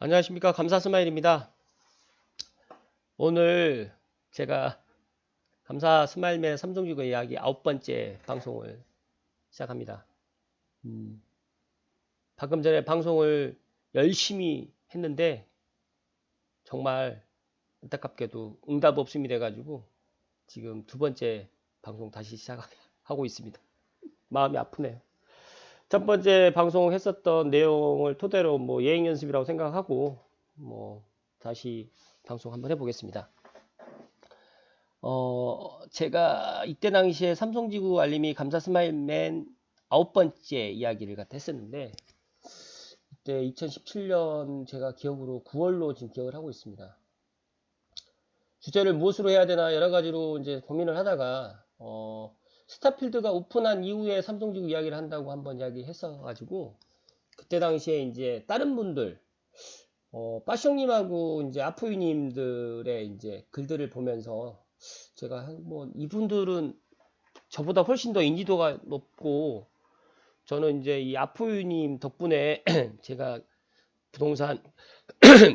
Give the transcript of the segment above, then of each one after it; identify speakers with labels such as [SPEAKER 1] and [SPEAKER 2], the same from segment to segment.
[SPEAKER 1] 안녕하십니까. 감사 스마일입니다. 오늘 제가 감사 스마일맨 삼성주거 이야기 9번째 방송을 시작합니다. 방금 전에 방송을 열심히 했는데 정말 안타깝게도 응답 없음이 돼가지고 지금 두 번째 방송 다시 시작하고 있습니다. 마음이 아프네요. 첫 번째 방송 했었던 내용을 토대로 뭐 예행 연습이라고 생각하고 뭐 다시 방송 한번 해보겠습니다. 제가 이때 당시에 삼성지구 알림이 감사 스마일맨 9번째 이야기를 갖다 했었는데, 그때 2017년 제가 기억으로 9월로 지금 기억을 하고 있습니다. 주제를 무엇으로 해야 되나 여러 가지로 이제 고민을 하다가, 스타필드가 오픈한 이후에 삼성지구 이야기를 한다고 한번 이야기 했어가지고, 그때 당시에 이제 다른 분들, 빠숑님하고 이제 아프유님들의 이제 글들을 보면서 제가 뭐 이분들은 저보다 훨씬 더 인지도가 높고 저는 이제 이 아프유님 덕분에 제가 부동산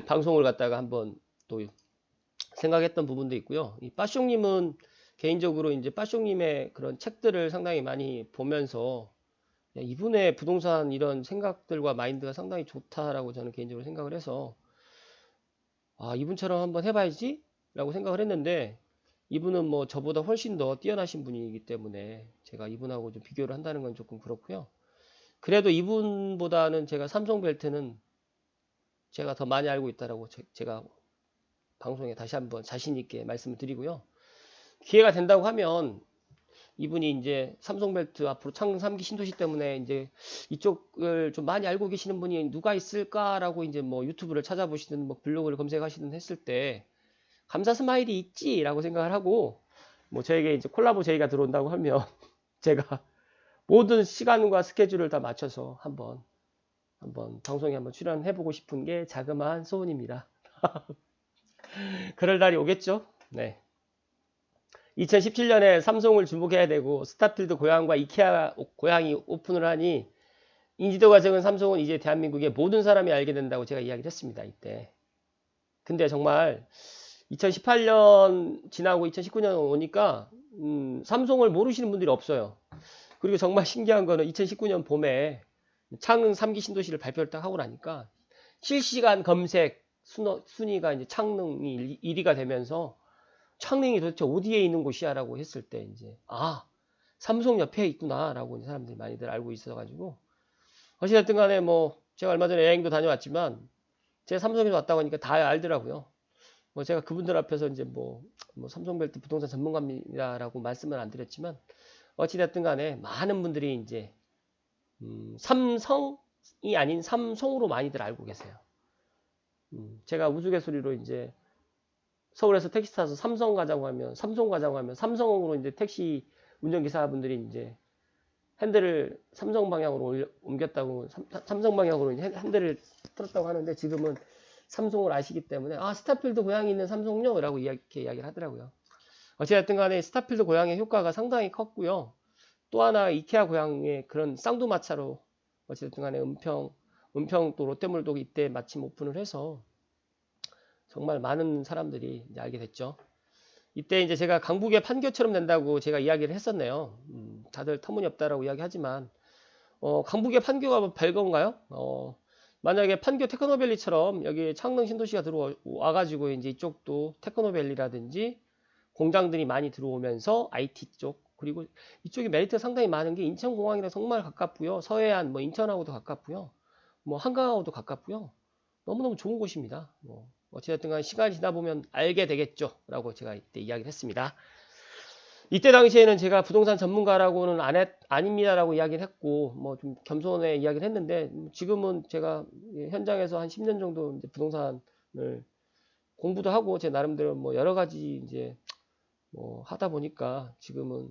[SPEAKER 1] 방송을 갖다가 한번 또 생각했던 부분도 있고요. 이 빠숑님은 개인적으로 이제 빠숑님의 그런 책들을 상당히 많이 보면서 이분의 부동산 이런 생각들과 마인드가 상당히 좋다라고 저는 개인적으로 생각을 해서 이분처럼 한번 해봐야지 라고 생각을 했는데 이분은 뭐 저보다 훨씬 더 뛰어나신 분이기 때문에 제가 이분하고 좀 비교를 한다는 건 조금 그렇고요. 그래도 이분보다는 제가 삼성벨트는 제가 더 많이 알고 있다라고 제가 방송에 다시 한번 자신 있게 말씀을 드리고요. 기회가 된다고 하면 이분이 이제 삼성벨트 앞으로 창릉 3기 신도시 때문에 이제 이쪽을 좀 많이 알고 계시는 분이 누가 있을까라고 이제 뭐 유튜브를 찾아보시든 뭐 블로그를 검색하시든 했을 때 감사 스마일이 있지라고 생각을 하고 뭐 저에게 이제 콜라보 제의가 들어온다고 하면 제가 모든 시간과 스케줄을 다 맞춰서 한번 방송에 한번 출연해보고 싶은 게 자그마한 소원입니다. 그럴 날이 오겠죠? 네. 2017년에 삼성을 주목해야 되고 스타필드 고향과 이케아 고향이 오픈을 하니 인지도가 적은 삼성은 이제 대한민국의 모든 사람이 알게 된다고 제가 이야기를 했습니다. 이때. 근데 정말 2018년 지나고 2019년 오니까 삼성을 모르시는 분들이 없어요. 그리고 정말 신기한 거는 2019년 봄에 창릉 3기 신도시를 발표를 딱 하고 나니까 실시간 검색 순위가 이제 창릉이 1위가 되면서 창릉이 도대체 어디에 있는 곳이야 라고 했을 때 이제 삼성 옆에 있구나 라고 사람들이 많이들 알고 있어 가지고 어찌됐든 간에 뭐 제가 얼마 전에 여행도 다녀왔지만 제가 삼성에서 왔다고 하니까 다 알더라고요. 뭐 제가 그분들 앞에서 이제 뭐 삼성벨트 부동산 전문가입니다라고 말씀을 안 드렸지만 어찌됐든 간에 많은 분들이 이제 삼성이 아닌 삼성으로 많이들 알고 계세요. 제가 우스갯소리로 이제 서울에서 택시 타서 삼성 가자고 하면 삼성으로 이제 택시 운전기사분들이 이제 핸들을 삼성 방향으로 옮겼다고 삼성 방향으로 핸들을 틀었다고 하는데 지금은 삼성을 아시기 때문에 스타필드 고향이 있는 삼성요 라고 이렇게 이야기를 하더라고요. 어찌됐든 간에 스타필드 고향의 효과가 상당히 컸고요. 또 하나 이케아 고향의 그런 쌍두마차로 어찌됐든 간에 은평 또 롯데몰도 이때 마침 오픈을 해서 정말 많은 사람들이 이제 알게 됐죠. 이때 이제 제가 강북의 판교처럼 된다고 제가 이야기를 했었네요. 다들 터무니없다라고 이야기하지만 강북의 판교가 뭐 별건가요? 만약에 판교 테크노밸리처럼 여기 창릉 신도시가 들어와가지고 이제 이쪽도 테크노밸리라든지 공장들이 많이 들어오면서 IT 쪽 그리고 이쪽이 메리트가 상당히 많은 게 인천공항이랑 정말 가깝고요. 서해안 뭐 인천하고도 가깝고요. 뭐 한강하고도 가깝고요. 너무너무 좋은 곳입니다. 뭐 어찌됐든 간 시간이 지나 보면 알게 되겠죠. 라고 제가 이때 이야기를 했습니다. 이때 당시에는 제가 부동산 전문가라고는 아닙니다라고 이야기를 했고, 뭐 좀 겸손의 이야기를 했는데, 지금은 제가 현장에서 한 10년 정도 이제 부동산을 공부도 하고, 제 나름대로 뭐 여러 가지 이제 뭐 하다 보니까 지금은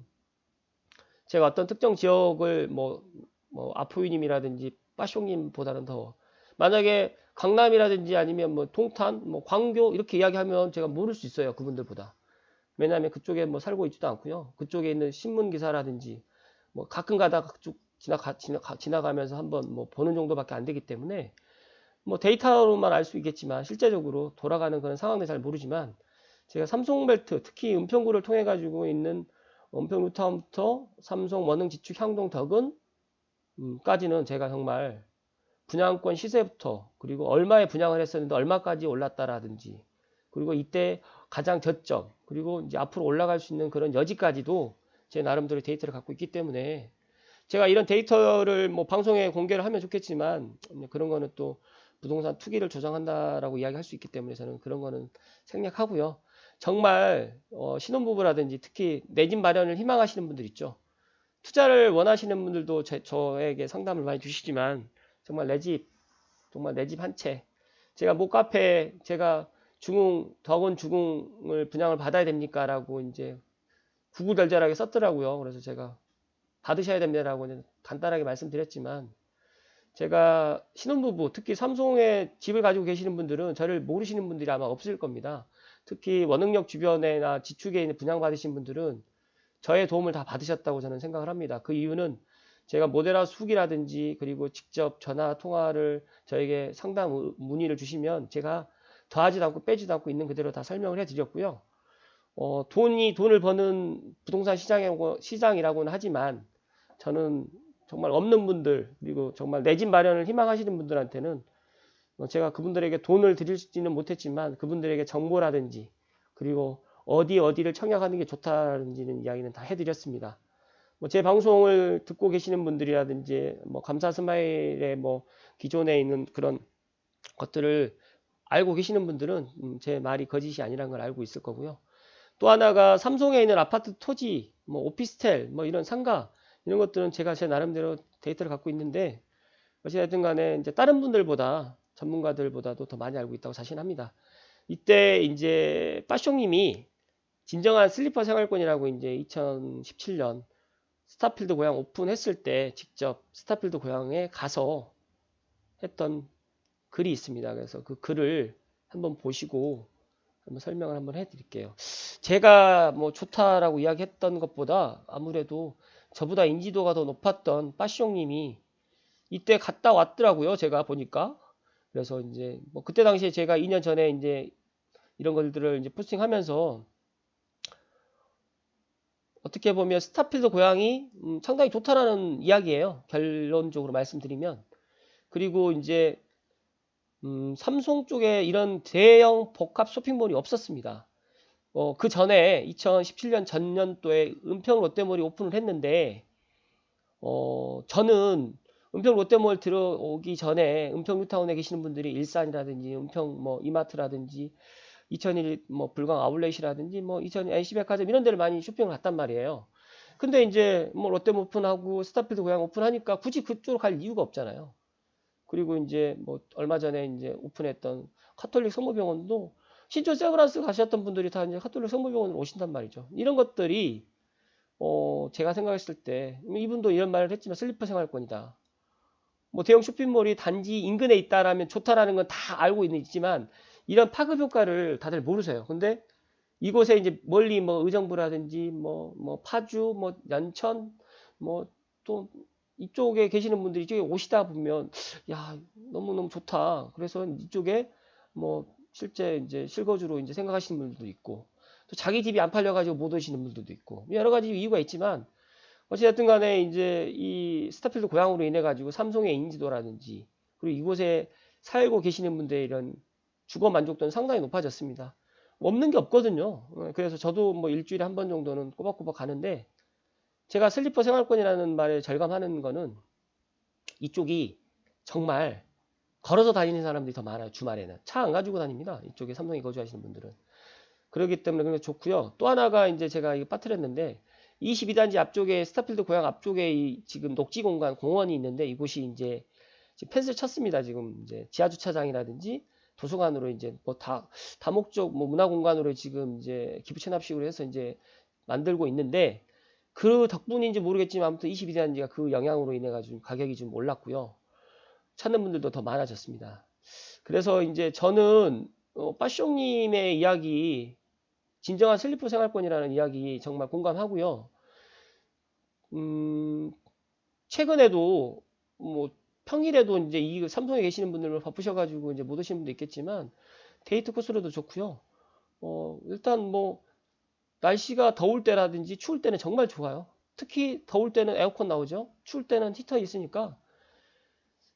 [SPEAKER 1] 제가 어떤 특정 지역을 아포이님이라든지 빠숑님보다는 더 만약에 강남이라든지 아니면 뭐 동탄, 뭐 광교 이렇게 이야기하면 제가 모를 수 있어요. 그분들보다. 왜냐하면 그쪽에 뭐 살고 있지도 않고요. 그쪽에 있는 신문 기사라든지 뭐 가끔 가다가 그쪽 지나가면서 한번 뭐 보는 정도밖에 안 되기 때문에 뭐 데이터로만 알 수 있겠지만 실제적으로 돌아가는 그런 상황은 잘 모르지만 제가 삼성벨트 특히 은평구를 통해 가지고 있는 은평 루타운부터 삼성 원흥 지축 향동 덕은 까지는 제가 정말 분양권 시세부터 그리고 얼마에 분양을 했었는데 얼마까지 올랐다라든지 그리고 이때 가장 저점 그리고 이제 앞으로 올라갈 수 있는 그런 여지까지도 제 나름대로 데이터를 갖고 있기 때문에 제가 이런 데이터를 뭐 방송에 공개를 하면 좋겠지만 그런 거는 또 부동산 투기를 조장한다라고 이야기할 수 있기 때문에 저는 그런 거는 생략하고요. 정말 신혼부부라든지 특히 내 집 마련을 희망하시는 분들 있죠. 투자를 원하시는 분들도 저에게 상담을 많이 주시지만 정말 내 집, 정말 내 집 한 채. 제가 목카페 제가 덕원 주궁을 분양을 받아야 됩니까? 라고 이제 구구절절하게 썼더라고요. 그래서 제가 받으셔야 됩니다라고 간단하게 말씀드렸지만 제가 신혼부부 특히 삼성에 집을 가지고 계시는 분들은 저를 모르시는 분들이 아마 없을 겁니다. 특히 원흥역 주변에나 지축에 있는 분양받으신 분들은 저의 도움을 다 받으셨다고 저는 생각을 합니다. 그 이유는 제가 모델하우스 후기라든지 그리고 직접 전화 통화를 저에게 상담 문의를 주시면 제가 더하지도 않고 빼지도 않고 있는 그대로 다 설명을 해드렸고요. 돈을 버는 부동산 시장이라고는 하지만 저는 정말 없는 분들 그리고 정말 내 집 마련을 희망하시는 분들한테는 제가 그분들에게 돈을 드리지는 못했지만 그분들에게 정보라든지 그리고 어디를 청약하는 게 좋다든지는 이야기는 다 해드렸습니다. 뭐 제 방송을 듣고 계시는 분들이라든지 뭐 감사 스마일의 뭐 기존에 있는 그런 것들을 알고 계시는 분들은 제 말이 거짓이 아니라는 걸 알고 있을 거고요. 또 하나가 삼성에 있는 아파트 토지, 뭐 오피스텔, 뭐 이런 상가 이런 것들은 제가 제 나름대로 데이터를 갖고 있는데 어찌됐든 간에 이제 다른 분들보다 전문가들보다도 더 많이 알고 있다고 자신합니다. 이때 이제 빠숑님이 진정한 슬리퍼 생활권이라고 이제 2017년 스타필드 고향 오픈했을 때 직접 스타필드 고향에 가서 했던 글이 있습니다. 그래서 그 글을 한번 보시고 한번 설명을 한번 해드릴게요. 제가 뭐 좋다라고 이야기했던 것보다 아무래도 저보다 인지도가 더 높았던 빠숑님이 이때 갔다 왔더라고요. 제가 보니까. 그래서 이제 뭐 그때 당시에 제가 2년 전에 이제 이런 것들을 이제 포스팅하면서 어떻게 보면 스타필드 고향이 상당히 좋다라는 이야기예요. 결론적으로 말씀드리면. 그리고 이제 삼성 쪽에 이런 대형 복합 쇼핑몰이 없었습니다. 그 전에 2017년 전년도에 은평 롯데몰이 오픈을 했는데 저는 은평 롯데몰 들어오기 전에 은평 뉴타운에 계시는 분들이 일산이라든지 은평 뭐 이마트라든지 2001 뭐 불광 아울렛이라든지 뭐 2000 NC백화점 이런 데를 많이 쇼핑을 갔단 말이에요. 근데 이제 뭐 롯데몰 오픈하고 스타필드 고향 오픈하니까 굳이 그쪽으로 갈 이유가 없잖아요. 그리고 이제 뭐 얼마 전에 이제 오픈했던 카톨릭 성모병원도 신촌 세브란스 가셨던 분들이 다 이제 카톨릭 성모병원으로 오신단 말이죠. 이런 것들이 제가 생각했을 때 이분도 이런 말을 했지만 슬리퍼 생활권이다. 뭐 대형 쇼핑몰이 단지 인근에 있다라면 좋다라는 건 다 알고 있지만 이런 파급 효과를 다들 모르세요. 근데 이곳에 이제 멀리 뭐 의정부라든지 뭐 파주 뭐 연천 뭐 또 이쪽에 계시는 분들이 이쪽에 오시다 보면 야 너무너무 좋다. 그래서 이쪽에 뭐 실제 이제 실거주로 이제 생각하시는 분들도 있고 또 자기 집이 안 팔려가지고 못 오시는 분들도 있고 여러 가지 이유가 있지만 어찌됐든 간에 이제 이 스타필드 고향으로 인해 가지고 삼성의 인지도라든지 그리고 이곳에 살고 계시는 분들의 이런 주거 만족도는 상당히 높아졌습니다. 없는 게 없거든요. 그래서 저도 뭐 일주일에 한 번 정도는 꼬박꼬박 가는데 제가 슬리퍼 생활권이라는 말에 절감하는 거는 이쪽이 정말 걸어서 다니는 사람들이 더 많아요. 주말에는 차 안 가지고 다닙니다. 이쪽에 삼성에 거주하시는 분들은 그렇기 때문에 굉장히 좋고요. 또 하나가 이제 제가 이거 빠뜨렸는데 22단지 앞쪽에 스타필드 고향 앞쪽에 이 지금 녹지 공간 공원이 있는데 이곳이 이제 지금 펜스를 쳤습니다. 지금 이제 지하 주차장이라든지 도서관으로 이제 뭐 다목적 뭐 문화 공간으로 지금 이제 기부 체납식으로 해서 이제 만들고 있는데 그 덕분인지 모르겠지만 아무튼 22단지가 그 영향으로 인해 가지고 가격이 좀 올랐고요. 찾는 분들도 더 많아졌습니다. 그래서 이제 저는 빠숑님의 이야기 진정한 슬리퍼 생활권이라는 이야기 정말 공감하고요. 최근에도 뭐 평일에도 이제 이 삼성에 계시는 분들은 바쁘셔가지고 이제 못 오시는 분도 있겠지만 데이트 코스로도 좋고요. 일단 뭐 날씨가 더울 때라든지 추울 때는 정말 좋아요. 특히 더울 때는 에어컨 나오죠. 추울 때는 히터 있으니까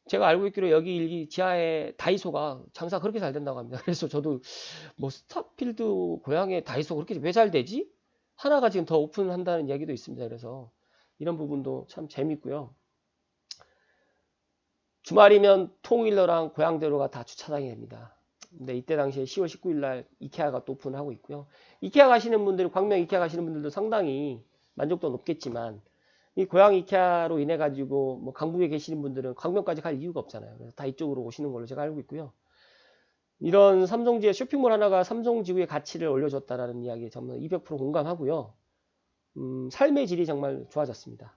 [SPEAKER 1] 제가 알고 있기로 여기 이 지하에 다이소가 장사 그렇게 잘 된다고 합니다. 그래서 저도 뭐 스타필드 고향에 다이소 그렇게 왜 잘 되지? 하나가 지금 더 오픈한다는 이야기도 있습니다. 그래서 이런 부분도 참 재밌고요. 주말이면 통일로랑 고향대로가 다 주차장이 됩니다. 근데 이때 당시에 10월 19일 날 이케아가 또 오픈을 하고 있고요. 이케아 가시는 분들, 광명 이케아 가시는 분들도 상당히 만족도 높겠지만 이 고향 이케아로 인해 가지고 뭐 강북에 계시는 분들은 광명까지 갈 이유가 없잖아요. 그래서 다 이쪽으로 오시는 걸로 제가 알고 있고요. 이런 삼성지의 쇼핑몰 하나가 삼성지구의 가치를 올려줬다라는 이야기에 저는 200% 공감하고요. 삶의 질이 정말 좋아졌습니다.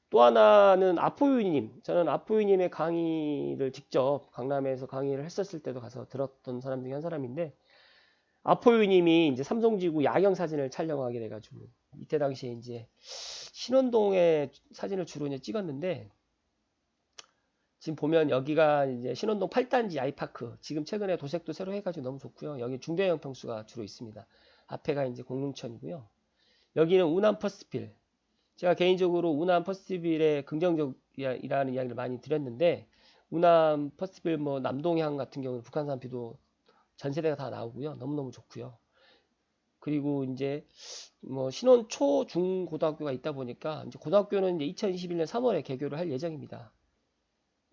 [SPEAKER 1] 또 하나는 아포유님. 저는 아포유님의 강의를 직접 강남에서 강의를 했었을 때도 가서 들었던 사람 중에 한 사람인데, 아포유님이 이제 삼성지구 야경 사진을 촬영하게 돼가지고, 이때 당시에 이제 신원동의 사진을 주로 이제 찍었는데, 지금 보면 여기가 이제 신원동 8단지 아이파크. 지금 최근에 도색도 새로 해가지고 너무 좋고요. 여기 중대형 평수가 주로 있습니다. 앞에가 이제 공릉천이고요. 여기는 운암 퍼스트필. 제가 개인적으로 운암 퍼스트빌의 긍정적이라는 이야기를 많이 드렸는데, 운암 퍼스트빌 뭐 남동향 같은 경우는 북한산 비도 전 세대가 다 나오고요. 너무너무 좋고요. 그리고 이제 뭐 신혼 초, 중 고등학교가 있다 보니까 이제 고등학교는 이제 2021년 3월에 개교를 할 예정입니다.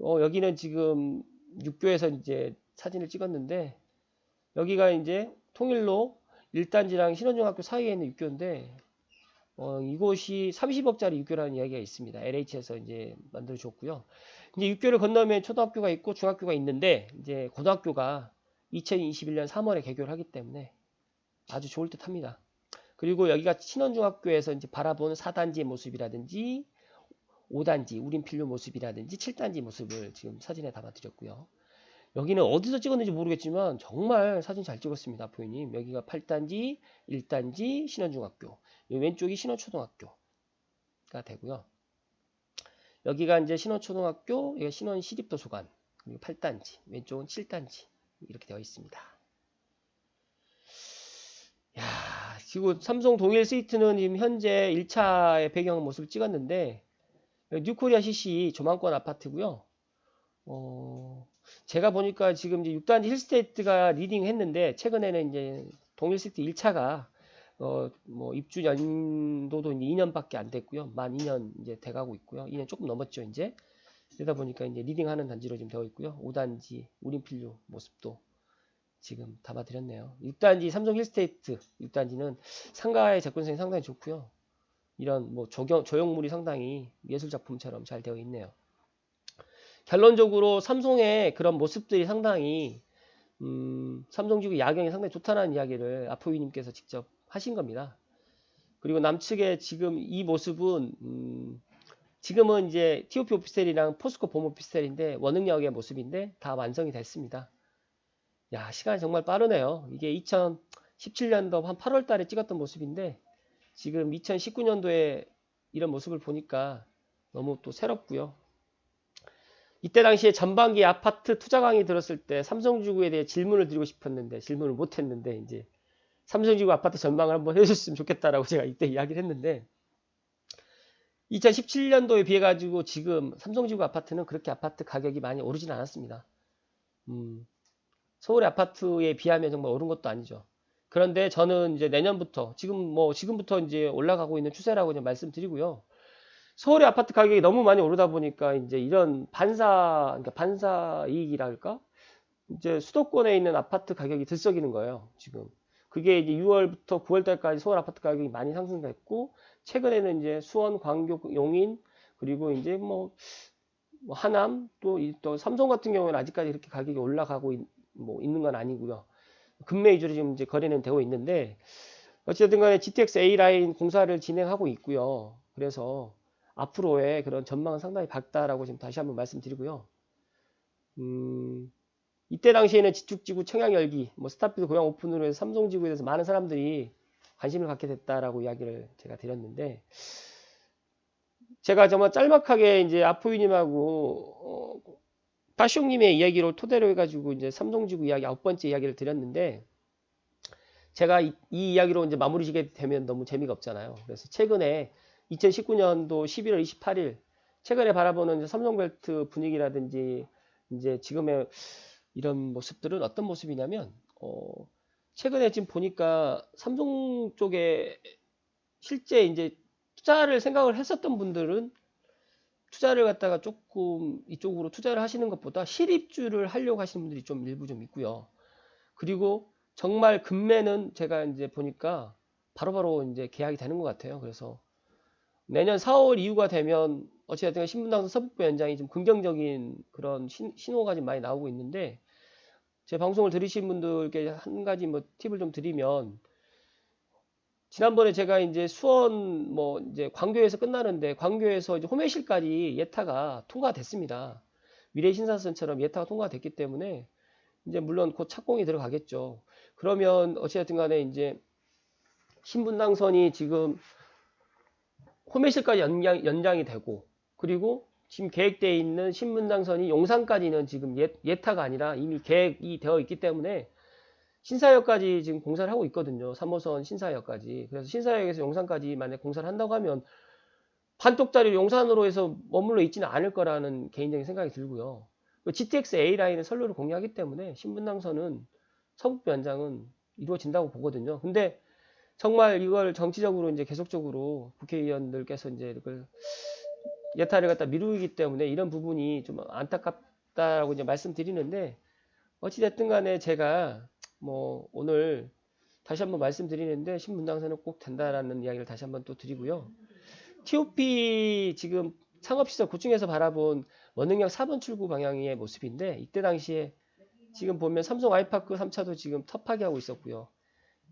[SPEAKER 1] 여기는 지금 육교에서 이제 사진을 찍었는데, 여기가 이제 통일로 1단지랑 신원중학교 사이에 있는 육교인데, 이곳이 30억짜리 육교라는 이야기가 있습니다. LH에서 이제 만들어줬고요. 이제 육교를 건너면 초등학교가 있고 중학교가 있는데, 이제 고등학교가 2021년 3월에 개교를 하기 때문에 아주 좋을 듯 합니다. 그리고 여기가 신원중학교에서 이제 바라보는 4단지의 모습이라든지 5단지 우린필류 모습이라든지 7단지 모습을 지금 사진에 담아드렸고요. 여기는 어디서 찍었는지 모르겠지만 정말 사진 잘 찍었습니다. 부모님. 여기가 8단지, 1단지 신원중학교, 왼쪽이 신원초등학교가 되고요. 여기가 이제 신원초등학교, 여기가 신원시립도서관, 그리고 8단지, 왼쪽은 7단지 이렇게 되어 있습니다. 야, 지금 삼성 동일 스위트는 지금 현재 1차의 배경 모습을 찍었는데, 뉴코리아 CC 조망권 아파트고요. 제가 보니까 지금 이제 6단지 힐스테이트가 리딩 했는데, 최근에는 이제 동일 스위트 1차가 뭐 입주 연도도 이제 2년밖에 안 됐고요. 만 2년 이제 돼가고 있고요. 2년 조금 넘었죠, 이제. 그러다 보니까 이제 리딩하는 단지로 지금 되어 있고요. 5단지 우린필류 모습도 지금 담아드렸네요. 6단지 삼성 힐스테이트 6단지는 상가의 접근성이 상당히 좋고요. 이런 뭐 조형물이 상당히 예술 작품처럼 잘 되어 있네요. 결론적으로 삼성의 그런 모습들이 상당히 삼성지구 야경이 상당히 좋다는 이야기를 아포이님께서 직접 하신 겁니다. 그리고 남측의 지금 이 모습은 지금은 이제 TOP 오피스텔이랑 포스코 봄 오피스텔인데 원흥역의 모습인데 다 완성이 됐습니다. 야, 시간이 정말 빠르네요. 이게 2017년도 한 8월 달에 찍었던 모습인데 지금 2019년도에 이런 모습을 보니까 너무 또 새롭고요. 이때 당시에 전반기 아파트 투자 강의 들었을 때 삼성지구에 대해 질문을 드리고 싶었는데 질문을 못했는데 이제 삼성지구 아파트 전망을 한번 해줬으면 좋겠다라고 제가 이때 이야기를 했는데 2017년도에 비해 가지고 지금 삼성지구 아파트는 그렇게 아파트 가격이 많이 오르진 않았습니다. 서울의 아파트에 비하면 정말 오른 것도 아니죠. 그런데 저는 이제 내년부터 지금부터 이제 올라가고 있는 추세라고 이제 말씀드리고요. 서울의 아파트 가격이 너무 많이 오르다 보니까 이제 이런 그러니까 반사 이익이랄까? 이제 수도권에 있는 아파트 가격이 들썩이는 거예요, 지금. 그게 이제 6월부터 9월달까지 서울 아파트 가격이 많이 상승됐고, 최근에는 이제 수원, 광교, 용인, 그리고 이제 뭐 하남, 또 삼성 같은 경우는 아직까지 이렇게 가격이 올라가고 있는 건 아니고요. 금매 위주로 지금 이제 거래는 되고 있는데, 어쨌든 간에 GTX A 라인 공사를 진행하고 있고요. 그래서 앞으로의 그런 전망은 상당히 밝다라고 지금 다시 한번 말씀드리고요. 이때 당시에는 지축지구 청약열기, 뭐 스타필드 고양 오픈으로 해서 삼성지구에 대해서 많은 사람들이 관심을 갖게 됐다라고 이야기를 제가 드렸는데, 제가 정말 짤막하게 이제 아포유님하고 빠숑님의 이야기를 토대로 해가지고 이제 삼성지구 이야기 9번째 이야기를 드렸는데, 제가 이 이야기로 이제 마무리 지게 되면 너무 재미가 없잖아요. 그래서 최근에 2019년도 11월 28일 최근에 바라보는 이제 삼성벨트 분위기라든지 이제 지금의 이런 모습들은 어떤 모습이냐면, 최근에 지금 보니까 삼성 쪽에 실제 이제 투자를 생각을 했었던 분들은 투자를 갖다가 조금 이쪽으로 투자를 하시는 것보다 실입주를 하려고 하시는 분들이 좀 일부 좀 있고요. 그리고 정말 금매는 제가 이제 보니까 바로바로 이제 계약이 되는 것 같아요. 그래서 내년 4월 이후가 되면 어찌됐든 신분당선 서북부 연장이 좀 긍정적인 그런 신호가 좀 많이 나오고 있는데, 제 방송을 들으신 분들께 한 가지 뭐 팁을 좀 드리면, 지난번에 제가 이제 수원 뭐 이제 광교에서 끝나는데 광교에서 이제 호매실까지 예타가 통과됐습니다. 미래신사선처럼 예타가 통과됐기 때문에 이제 물론 곧 착공이 들어가겠죠. 그러면 어찌됐든 간에 이제 신분당선이 지금 호매실까지 연장이 되고, 그리고 지금 계획되어 있는 신분당선이 용산까지는 지금 예타가 아니라 이미 계획이 되어 있기 때문에 신사역까지 지금 공사를 하고 있거든요. 3호선 신사역까지. 그래서 신사역에서 용산까지 만약 공사를 한다고 하면 반쪽짜리 용산으로 해서 머물러 있지는 않을 거라는 개인적인 생각이 들고요. GTX A라인의 선로를 공유하기 때문에 신분당선은 서북부 연장은 이루어진다고 보거든요. 근데 정말 이걸 정치적으로 이제 계속적으로 국회의원들께서 이제 이걸 예타를 갖다 미루기 때문에 이런 부분이 좀 안타깝다라고 이제 말씀드리는데, 어찌됐든 간에 제가 뭐 오늘 다시 한번 말씀드리는데 신분당선은 꼭 된다라는 이야기를 다시 한번 또 드리고요. TOP 지금 상업시설 고층에서 바라본 원흥역 4번 출구 방향의 모습인데, 이때 당시에 지금 보면 삼성 아이파크 3차도 지금 터파기 하고 있었고요.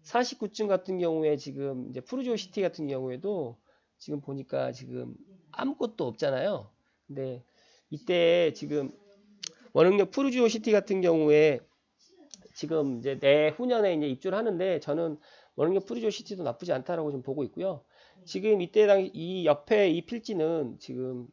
[SPEAKER 1] 49층 같은 경우에 지금 이제 푸르지오 시티 같은 경우에도 지금 보니까 지금 아무것도 없잖아요. 근데 이때 지금 원흥역 푸르지오 시티 같은 경우에 지금 이제 내후년에 이제 입주를 하는데, 저는 원흥역 푸르지오 시티도 나쁘지 않다라고 좀 보고 있고요. 지금 이때 당 이 옆에 이 필지는 지금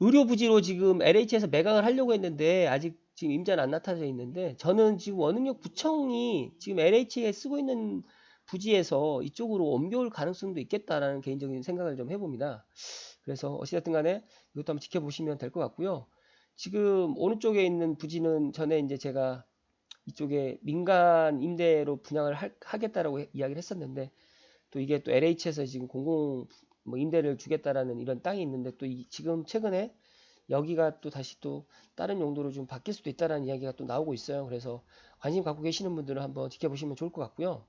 [SPEAKER 1] 의료 부지로 지금 LH에서 매각을 하려고 했는데 아직 지금 임자는 안 나타져 있는데, 저는 지금 원흥역 구청이 지금 LH에 쓰고 있는 부지에서 이쪽으로 옮겨올 가능성도 있겠다라는 개인적인 생각을 좀 해봅니다. 그래서 어찌됐든 간에 이것도 한번 지켜보시면 될 것 같고요. 지금 오른쪽에 있는 부지는 전에 이제 제가 이쪽에 민간 임대로 분양을 하겠다라고 이야기를 했었는데, 또 이게 또 LH에서 지금 공공 뭐 임대를 주겠다라는 이런 땅이 있는데, 또 지금 최근에 여기가 또 다시 또 다른 용도로 좀 바뀔 수도 있다라는 이야기가 또 나오고 있어요. 그래서 관심 갖고 계시는 분들은 한번 지켜보시면 좋을 것 같고요.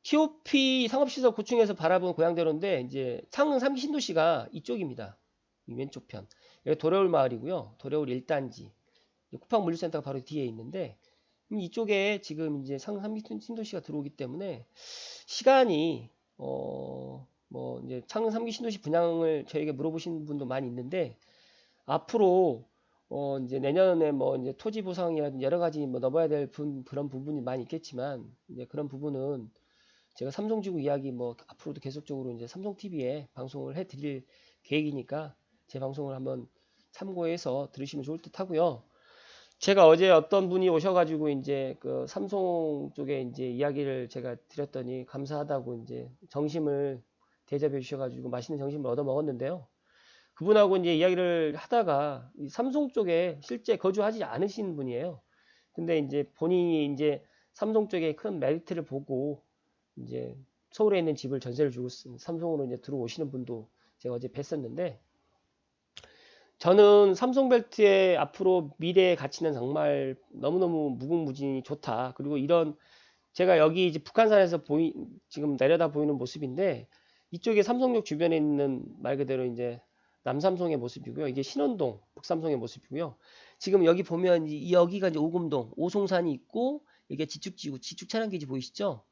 [SPEAKER 1] TOP 상업시설 고층에서 바라본 고향대로인데, 이제 창릉 3기 신도시가 이쪽입니다. 이 왼쪽 편. 여기 도래울 마을이고요. 도래울 1단지. 쿠팡물류센터가 바로 뒤에 있는데, 이쪽에 지금 이제 창릉 3기 신도시가 들어오기 때문에 시간이 뭐 이제 창릉 3기 신도시 분양을 저에게 물어보시는 분도 많이 있는데, 앞으로 이제 내년에 뭐 이제 토지 보상이라든지 여러 가지 뭐 넣어야 될 그런 부분이 많이 있겠지만, 이제 그런 부분은 제가 삼성지구 이야기 뭐 앞으로도 계속적으로 이제 삼성TV에 방송을 해 드릴 계획이니까 제 방송을 한번 참고해서 들으시면 좋을 듯 하고요. 제가 어제 어떤 분이 오셔가지고 이제 그 삼성 쪽에 이제 이야기를 제가 드렸더니 감사하다고 이제 정심을 대접해 주셔가지고 맛있는 정심을 얻어 먹었는데요. 그분하고 이제 이야기를 하다가 이 삼성 쪽에 실제 거주하지 않으신 분이에요. 근데 이제 본인이 이제 삼성 쪽에 큰 메리트를 보고 이제 서울에 있는 집을 전세를 주고 삼성으로 이제 들어오시는 분도 제가 어제 뵀었는데, 저는 삼성벨트의 앞으로 미래의 가치는 정말 너무너무 무궁무진히 좋다. 그리고 이런 제가 여기 이제 북한산에서 지금 내려다 보이는 모습인데, 이쪽에 삼성역 주변에 있는 말 그대로 이제 남삼성의 모습이고요. 이게 신원동 북삼성의 모습이고요. 지금 여기 보면 여기가 이제 오금동 오송산이 있고, 이게 지축지구 지축 차량기지 보이시죠?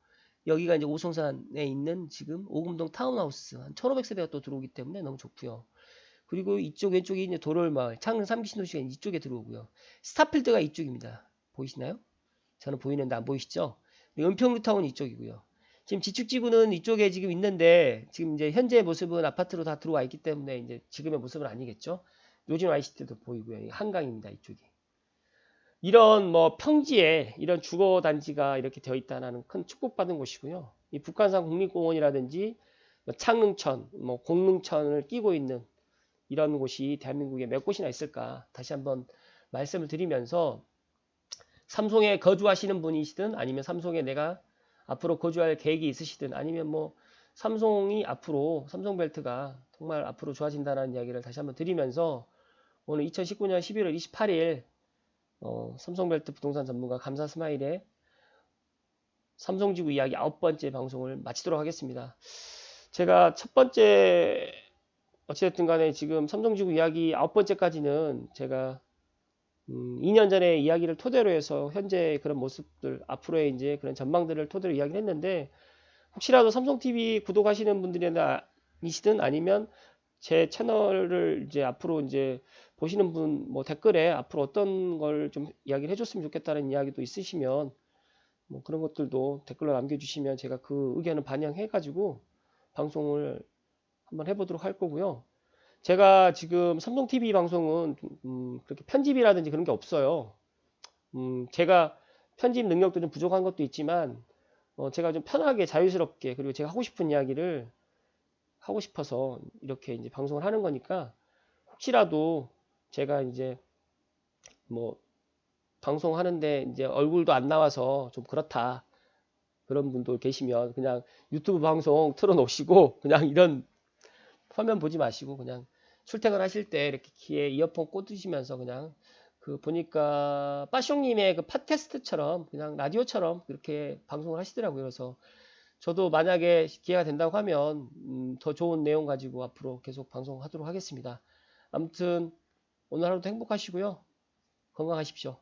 [SPEAKER 1] 여기가 이제 오송산에 있는 지금 오금동 타운하우스 한 1500세대가 또 들어오기 때문에 너무 좋고요. 그리고 이쪽 왼쪽에 있는 도롤마을 창릉 3기 신도시가 이쪽에 들어오고요. 스타필드가 이쪽입니다. 보이시나요? 저는 보이는데 안 보이시죠? 은평루타운이 이쪽이고요. 지금 지축지구는 이쪽에 지금 있는데 지금 이제 현재 모습은 아파트로 다 들어와 있기 때문에 이제 지금의 모습은 아니겠죠. 요즘 ICT도 보이고요. 이 한강입니다. 이쪽이. 이런 뭐 평지에 이런 주거 단지가 이렇게 되어 있다는 큰 축복받은 곳이고요. 이 북한산 국립공원이라든지 뭐 창릉천, 뭐 공릉천을 끼고 있는 이런 곳이 대한민국에 몇 곳이나 있을까? 다시 한번 말씀을 드리면서 삼송에 거주하시는 분이시든 아니면 삼송에 내가 앞으로 거주할 계획이 있으시든 아니면 뭐 삼송이 앞으로 삼성벨트가 정말 앞으로 좋아진다는 이야기를 다시 한번 드리면서 오늘 2019년 11월 28일 삼성벨트 부동산 전문가 감사 스마일의 삼성지구 이야기 9번째 방송을 마치도록 하겠습니다. 제가 첫 번째 어찌됐든 간에 지금 삼성지구 이야기 9번째까지는 제가 2년 전에 이야기를 토대로 해서 현재 그런 모습들 앞으로의 이제 그런 전망들을 토대로 이야기를 했는데 혹시라도 삼성TV 구독하시는 분들이시든 아니면 제 채널을 이제 앞으로 이제 보시는 분 뭐 댓글에 앞으로 어떤 걸 좀 이야기를 해줬으면 좋겠다는 이야기도 있으시면 뭐 그런 것들도 댓글로 남겨주시면 제가 그 의견을 반영해 가지고 방송을 한번 해보도록 할 거고요. 제가 지금 삼성TV 방송은 그렇게 편집이라든지 그런 게 없어요. 제가 편집 능력도 좀 부족한 것도 있지만 제가 좀 편하게 자유스럽게 그리고 제가 하고 싶은 이야기를 하고 싶어서 이렇게 이제 방송을 하는 거니까 혹시라도 제가 이제 뭐 방송하는데 이제 얼굴도 안 나와서 좀 그렇다 그런 분도 계시면 그냥 유튜브 방송 틀어 놓으시고 그냥 이런 화면 보지 마시고 그냥 출퇴근하실 때 이렇게 귀에 이어폰 꽂으시면서 그냥 그 보니까 빠숑님의 그 팟캐스트처럼 그냥 라디오처럼 그렇게 방송을 하시더라고요. 그래서 저도 만약에 기회가 된다고 하면 더 좋은 내용 가지고 앞으로 계속 방송하도록 하겠습니다. 아무튼 오늘 하루도 행복하시고요. 건강하십시오.